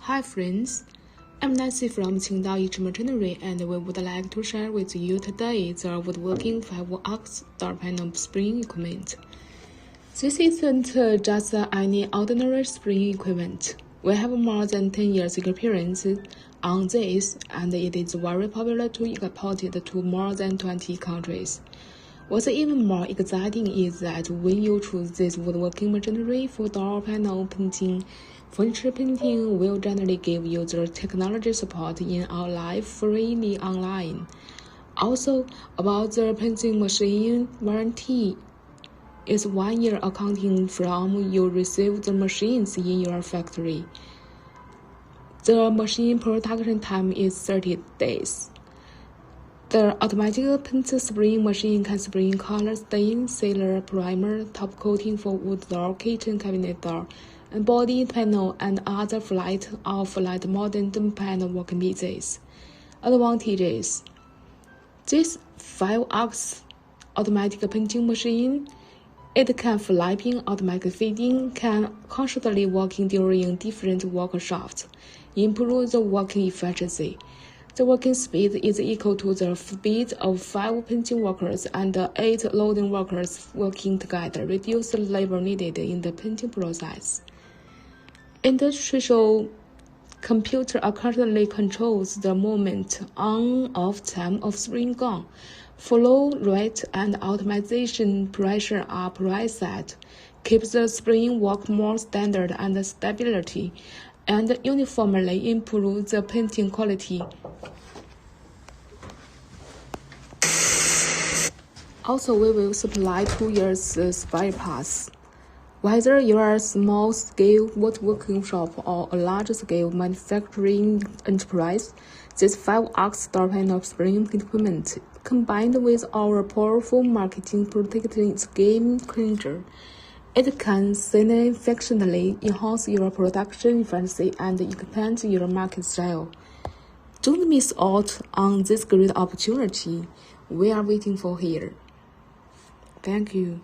Hi friends, I'm Nancy from YICH machinery, and we would like to share with you today the woodworking 5-axis door panel spring equipment. This isn't just any ordinary spring equipment. We have more than 10 years experience on this, and it is very popular to exported to more than 20 countries. What's even more exciting is that when you choose this woodworking machinery for door panel painting, furniture painting will generally give you the technology support in our life freely online. Also, about the painting machine warranty is 1 year accounting from you receive the machines in your factory. The machine production time is 30 days. The automatic paint spraying machine can spray color stain, sealer, primer, top coating for wood door, kitchen cabinet door, and body panel, and other flat or flat modern panel working pieces. Advantages: this 5-axis automatic painting machine, it can flipping, automatic feeding, can constantly working during different work shifts, improve the working efficiency. The working speed is equal to the speed of 5 painting workers and 8 loading workers working together, reduce the labor needed in the painting process. Industrial computer accurately controls the movement on/off time of spring gun. Flow rate and optimization pressure are preset, keeps the spring work more standard and stability, and uniformly improve the painting quality. Also, we will supply 2 years spare parts. Whether you are a small-scale woodworking shop or a large-scale manufacturing enterprise, this 5-axis door panel spring equipment, combined with our powerful marketing protecting, is game changer. It can significantly enhance your production efficiency and expand your market share. Don't miss out on this great opportunity. We are waiting for here. Thank you.